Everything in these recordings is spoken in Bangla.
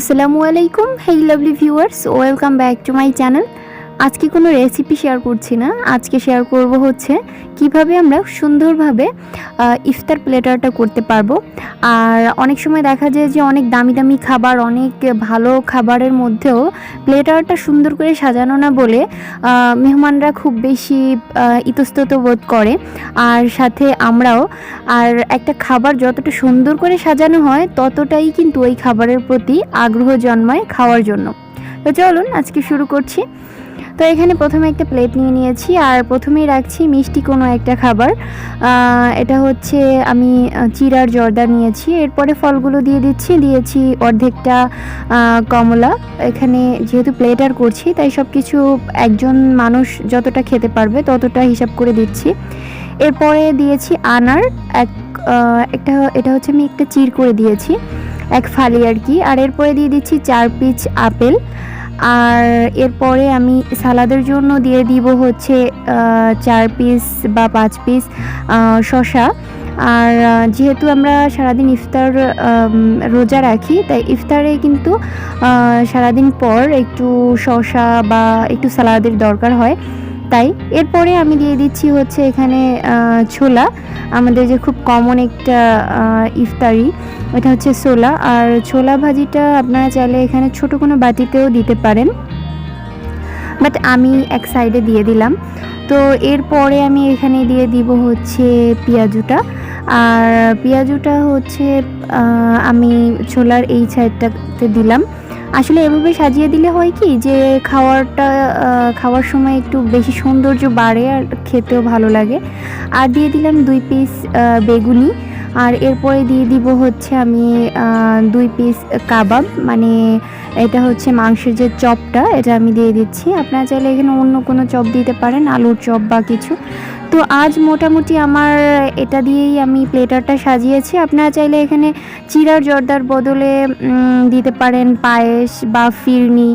আসসালামু আলাইকুম, hey lovely viewers, welcome back to my channel. আজকে কোনো রেসিপি শেয়ার করছি না, আজকে শেয়ার করব হচ্ছে কিভাবে আমরা সুন্দরভাবে ইফতার প্লেটারটা করতে পারবো। আর অনেক সময় দেখা যায় যে অনেক দামি দামি খাবার, অনেক ভালো খাবারের মধ্যেও প্লেটারটা সুন্দর করে সাজানো না বলে মেহমানরা খুব বেশি ইতস্তত বোধ করে, আর সাথে আমরাও। আর একটা খাবার যতটা সুন্দর করে সাজানো হয় ততটাই কিন্তু ওই খাবারের প্রতি আগ্রহ জন্মায় খাওয়ার জন্য। তো চলুন আজকে শুরু করছি। তো এখানে প্রথমে একটা প্লেট নিয়ে নিয়েছি, আর প্রথমেই রাখছি মিষ্টি কোনো একটা খাবার। এটা হচ্ছে আমি চিড়ার জর্দা নিয়েছি। এরপরে ফলগুলো দিয়েছি অর্ধেকটা কমলা। এখানে যেহেতু প্লেটার করছি তাই সব কিছু একজন মানুষ যতটা খেতে পারবে ততটা হিসাব করে দিচ্ছি। এরপরে দিয়েছি আনার এটা হচ্ছে আমি একটা চির করে দিয়েছি, এক ফালি আর কি। আর এরপরে দিয়ে দিচ্ছি 4 পিস আপেল। আর এরপরে আমি সালাদের জন্য দিয়ে দিব হচ্ছে 4 পিস বা 5 পিস শসা। আর যেহেতু আমরা সারাদিন ইফতার রোজা রাখি, তাই ইফতারে কিন্তু সারাদিন পর একটু শসা বা একটু সালাদের দরকার হয়। তাই এরপরে আমি দিয়ে দিচ্ছি হচ্ছে এখানে ছোলা, আমাদের যে খুব কমন একটা ইফতারি, এটা হচ্ছে ছোলা। আর ছোলা ভাজিটা আপনারা চাইলে এখানে ছোট কোনো বাটিতেও দিতে পারেন, বাট আমি এক সাইডে দিয়ে দিলাম। তো এরপরে আমি এখানে দিয়ে দিব হচ্ছে পেঁয়াজুটা। আর পেঁয়াজুটা হচ্ছে আমি ছোলার এই সাইডটাতে দিলাম। আসলে এভাবে সাজিয়ে দিলে হয় কি যে খাওয়ার সময় একটু বেশি সৌন্দর্য বাড়ে আর খেতেও ভালো লাগে। আর দিয়ে দিলাম 2 পিস বেগুনি। আর এরপরে দিয়ে দিব হচ্ছে আমি 2 পিস কাবাব, মানে এটা হচ্ছে মাংসের যে চপটা, এটা আমি দিয়ে দিচ্ছি। আপনারা চাইলে এখানে অন্য কোনো চপ দিতে পারেন, আলুর চপ বা কিছু। তো আজ মোটামুটি আমার এটা দিয়েই আমি প্লেটারটা সাজিয়েছি। আপনারা চাইলে এখানে চিড়ার জর্দার বদলে দিতে পারেন পায়েস বা ফিরনি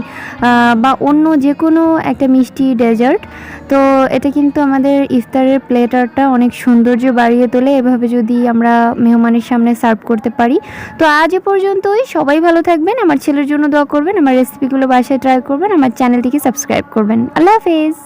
বা অন্য যে কোনো একটা মিষ্টি ডেজার্ট। তো এটা কিন্তু আমাদের ইফতারের প্লেটারটা অনেক সৌন্দর্য বাড়িয়ে তোলে এভাবে যদি আমরা মেহমানের সামনে সার্ভ করতে পারি। তো আজ এ পর্যন্তই। সবাই ভালো থাকবেন, আমার ছেলের জন্য দোয়া করবেন, আমার রেসিপিগুলো বাসায় ট্রাই করবেন, আমার চ্যানেলটিকে সাবস্ক্রাইব করবেন। আল্লাহ হাফেজ।